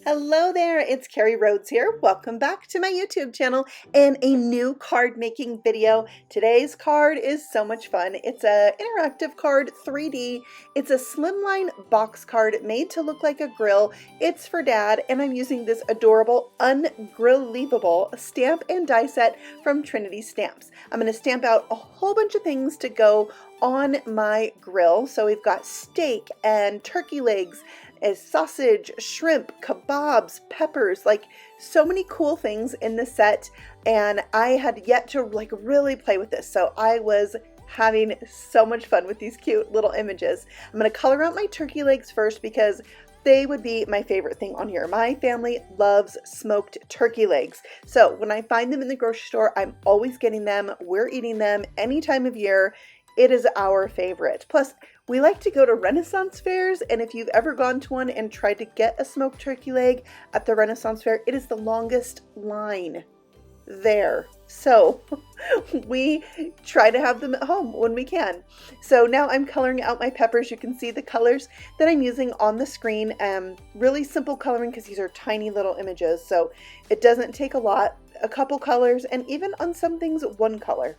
Hello there, it's Carrie Rhodes here. Welcome back to my YouTube channel and a new card making video. Today's card is so much fun. It's an interactive card, 3D. It's a slimline box card made to look like a grill. It's for Dad, and I'm using this adorable Un-grill-iveable stamp and die set from Trinity Stamps. I'm going to stamp out a whole bunch of things to go on my grill. So we've got steak and turkey legs, sausage, shrimp, kebabs, peppers, like so many cool things in the set, and I had yet to really play with this, so I was having so much fun with these cute little images. I'm going to color out my turkey legs first because they would be my favorite thing on here. My family loves smoked turkey legs, so when I find them in the grocery store, I'm always getting them. We're eating them any time of year. It is our favorite. Plus, we like to go to Renaissance fairs, and if you've ever gone to one and tried to get a smoked turkey leg at the Renaissance fair, it is the longest line there. So we try to have them at home when we can. So now I'm coloring out my peppers. You can see the colors that I'm using on the screen. Really simple coloring because these are tiny little images, so it doesn't take a lot. A couple colors, and even on some things, one color.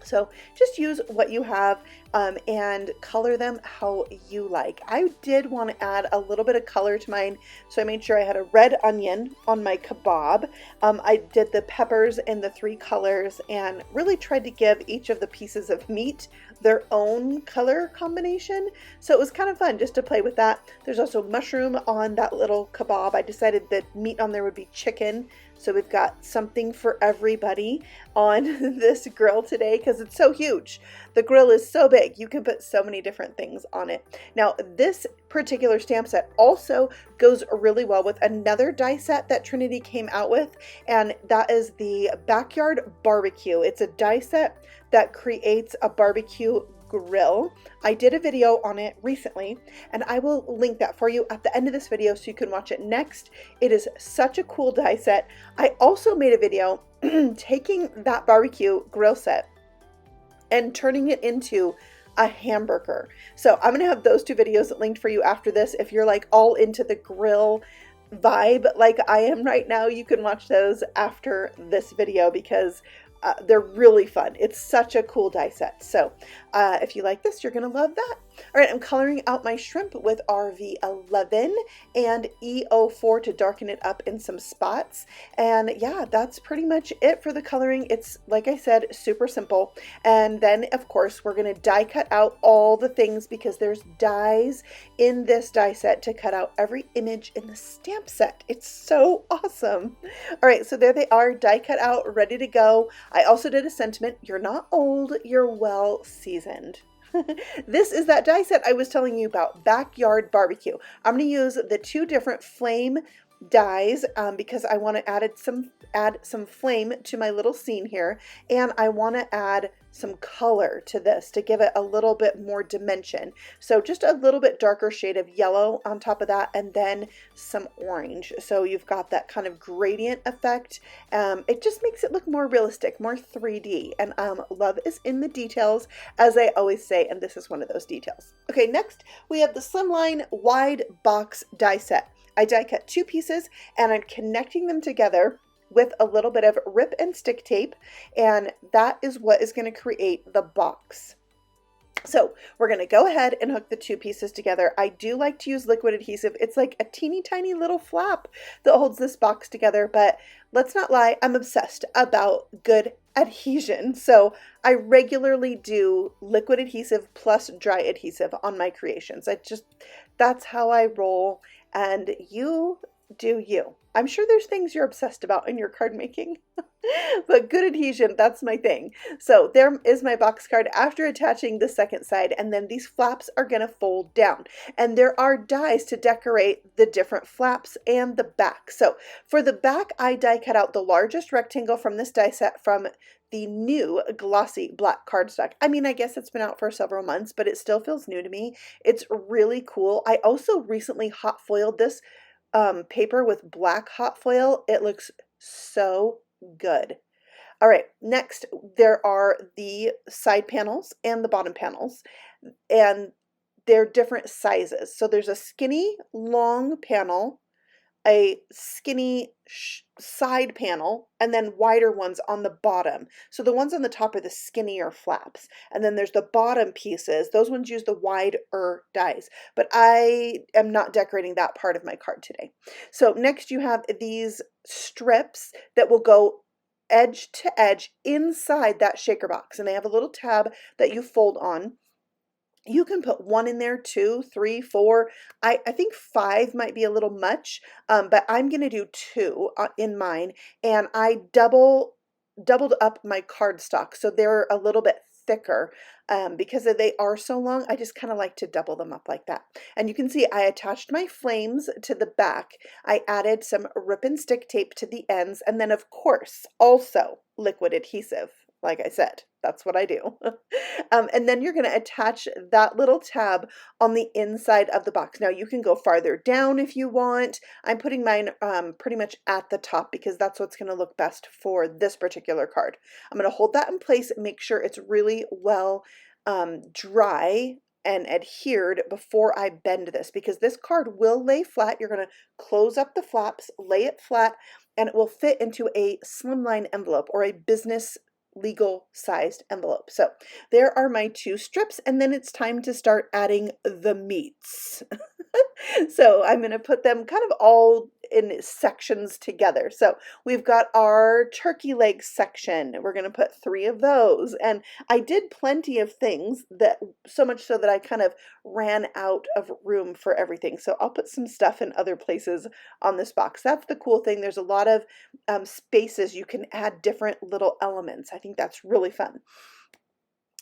So just use what you have and color them how you like. I did want to add a little bit of color to mine, so I made sure I had a red onion on my kebab. I did the peppers in the 3 colors and really tried to give each of the pieces of meat their own color combination. So it was kind of fun just to play with that. There's also mushroom on that little kebab. I decided that meat on there would be chicken. So we've got something for everybody on this grill today because it's so huge. The grill is so big, you can put so many different things on it. Now, this particular stamp set also goes really well with another die set that Trinity came out with, and that is the Backyard Barbecue. It's a die set that creates a barbecue grill. I did a video on it recently, and I will link that for you at the end of this video so you can watch it next. It is such a cool die set. I also made a video taking that barbecue grill set and turning it into a hamburger. So I'm gonna have those 2 videos linked for you after this. If you're like all into the grill vibe like I am right now, you can watch those after this video because they're really fun. It's such a cool die set. So if you like this, you're gonna love that. All right, I'm coloring out my shrimp with RV11 and E04 to darken it up in some spots. And yeah, that's pretty much it for the coloring. It's, like I said, super simple. And then of course, we're gonna die cut out all the things because there's dies in this die set to cut out every image in the stamp set. It's so awesome. All right, so there they are, die cut out, ready to go. I also did a sentiment. You're not old, you're well seasoned. This is that die set I was telling you about, Backyard Barbecue. I'm going to use the 2 different flame dies because I want to add some flame to my little scene here, and I want to add some color to this to give it a little bit more dimension. So just a little bit darker shade of yellow on top of that, and then some orange. So you've got that kind of gradient effect. It just makes it look more realistic, more 3D, and love is in the details, as I always say, and this is one of those details. Okay, next we have the Slimline Wide Box die set. I die cut 2 pieces and I'm connecting them together with a little bit of rip and stick tape, and that is what is going to create the box. So we're going to go ahead and hook the 2 pieces together. I do like to use liquid adhesive. It's like a teeny tiny little flap that holds this box together, but let's not lie, I'm obsessed about good adhesion. So I regularly do liquid adhesive plus dry adhesive on my creations. That's how I roll, and you do you. I'm sure there's things you're obsessed about in your card making, but good adhesion, that's my thing. So there is my box card after attaching the second side, and then these flaps are going to fold down, and there are dies to decorate the different flaps and the back. So for the back, I die cut out the largest rectangle from this die set from the new glossy black cardstock. I mean, I guess it's been out for several months, but it still feels new to me. It's really cool. I also recently hot foiled this paper with black hot foil. It looks so good. All right, next there are the side panels and the bottom panels, and they're different sizes. So there's a skinny long panel, a skinny side panel and then wider ones on the bottom. So the ones on the top are the skinnier flaps. And then there's the bottom pieces. Those ones use the wider dies. But I am not decorating that part of my card today. So next you have these strips that will go edge to edge inside that shaker box. And they have a little tab that you fold on. You can put one in there, 2, 3, 4. I think 5 might be a little much, but I'm going to do 2 in mine. And I doubled up my cardstock, so they're a little bit thicker. Because they are so long, I just kind of like to double them up like that. And you can see I attached my flames to the back. I added some rip and stick tape to the ends, and then of course also liquid adhesive. Like I said, that's what I do. And then you're going to attach that little tab on the inside of the box. Now you can go farther down if you want. I'm putting mine pretty much at the top because that's what's going to look best for this particular card. I'm going to hold that in place and make sure it's really well dry and adhered before I bend this, because this card will lay flat. You're going to close up the flaps, lay it flat, and it will fit into a slimline envelope or a business legal sized envelope. So there are my 2 strips, and then it's time to start adding the meats. So I'm going to put them kind of all in sections together. So we've got our turkey leg section. We're going to put 3 of those, and I did plenty of things, that so much so that I kind of ran out of room for everything. So I'll put some stuff in other places on this box. That's the cool thing. There's a lot of spaces you can add different little elements. I think that's really fun.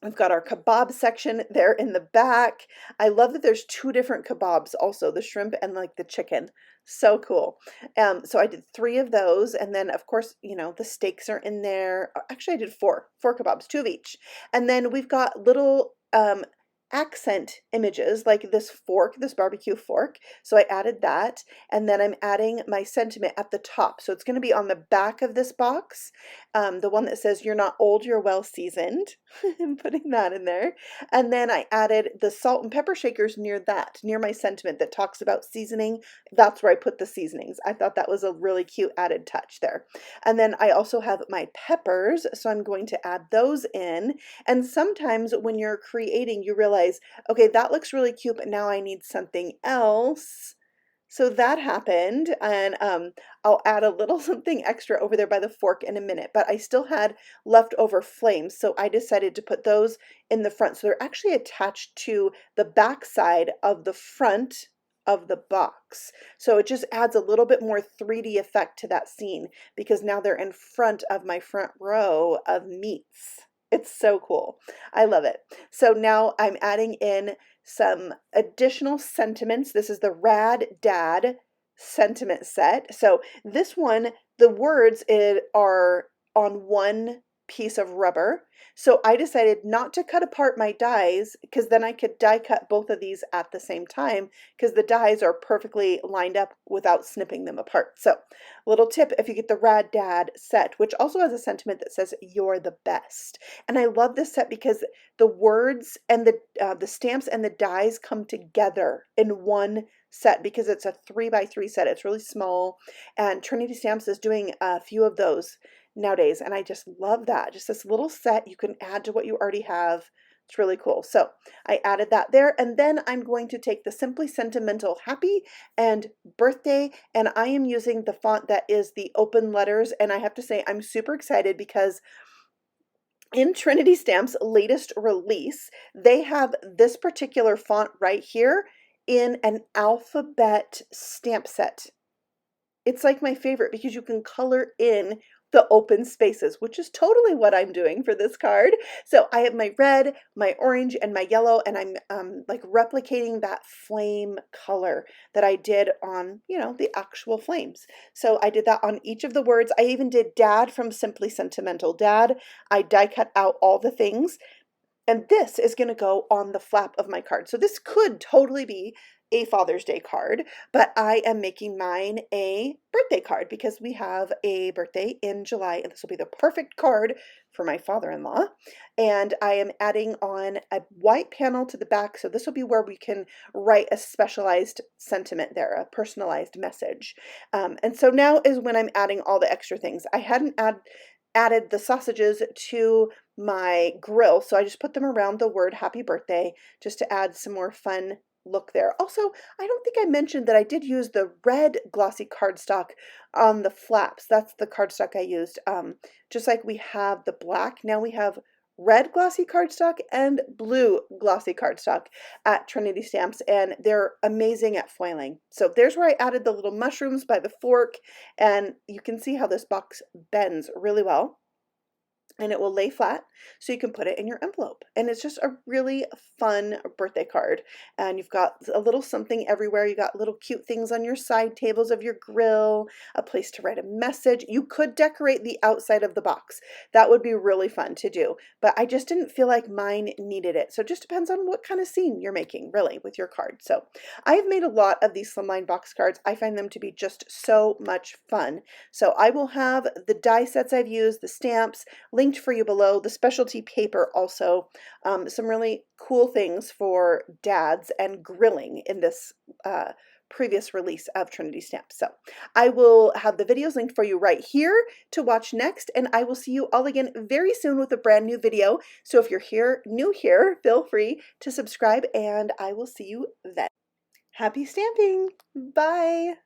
We've got our kebab section there in the back. I love that there's 2 different kebabs also, the shrimp and like the chicken. So cool. So I did 3 of those, and then of course, you know, the steaks are in there. Actually, I did 4 kebabs, 2 of each. And then we've got little accent images like this fork, this barbecue fork. So I added that, and then I'm adding my sentiment at the top. So it's going to be on the back of this box, the one that says "You're not old, you're well seasoned." I'm putting that in there. And then I added the salt and pepper shakers near that, near my sentiment that talks about seasoning. That's where I put the seasonings. I thought that was a really cute added touch there. And then I also have my peppers, so I'm going to add those in. And sometimes when you're creating, you realize, okay, that looks really cute, but now I need something else. So that happened, and I'll add a little something extra over there by the fork in a minute, but I still had leftover flames, so I decided to put those in the front. So they're actually attached to the back side of the front of the box. So it just adds a little bit more 3D effect to that scene, because now they're in front of my front row of meats. It's so cool. I love it. So now I'm adding in some additional sentiments. This is the Rad Dad sentiment set. So this one, the words are on one piece of rubber. So I decided not to cut apart my dies, because then I could die cut both of these at the same time, because the dies are perfectly lined up without snipping them apart. So little tip, if you get the Rad Dad set, which also has a sentiment that says "You're the best." And I love this set because the words and the stamps and the dies come together in one set, because it's a 3x3 set. It's really small, and Trinity Stamps is doing a few of those nowadays, and I just love that. Just this little set you can add to what you already have. It's really cool. So I added that there, and then I'm going to take the Simply Sentimental Happy and Birthday, and I am using the font that is the open letters, and I have to say I'm super excited because in Trinity Stamps' latest release, they have this particular font right here in an alphabet stamp set. It's like my favorite because you can color in the open spaces, which is totally what I'm doing for this card. So I have my red, my orange, and my yellow, and I'm like replicating that flame color that I did on, you know, the actual flames. So I did that on each of the words. I even did Dad from Simply Sentimental. Dad, I die cut out all the things. And this is going to go on the flap of my card. So this could totally be a Father's Day card, but I am making mine a birthday card because we have a birthday in July, and this will be the perfect card for my father-in-law. And I am adding on a white panel to the back, so this will be where we can write a specialized sentiment there, a personalized message. And so now is when I'm adding all the extra things. I hadn't added the sausages to my grill, so I just put them around the word happy birthday just to add some more fun look there. Also, I don't think I mentioned that I did use the red glossy cardstock on the flaps. That's the cardstock I used. Just like we have the black, now we have red glossy cardstock and blue glossy cardstock at Trinity Stamps, and they're amazing at foiling. So there's where I added the little mushrooms by the fork, and you can see how this box bends really well. And it will lay flat so you can put it in your envelope. And it's just a really fun birthday card. And you've got a little something everywhere. You got little cute things on your side tables of your grill, a place to write a message. You could decorate the outside of the box. That would be really fun to do. But I just didn't feel like mine needed it. So it just depends on what kind of scene you're making, really, with your card. So I have made a lot of these Slimline box cards. I find them to be just so much fun. So I will have the die sets I've used, the stamps, linked for you below, the specialty paper also, some really cool things for dads and grilling in this previous release of Trinity Stamps. So I will have the videos linked for you right here to watch next, and I will see you all again very soon with a brand new video. So if you're new here, feel free to subscribe, and I will see you then. Happy stamping! Bye!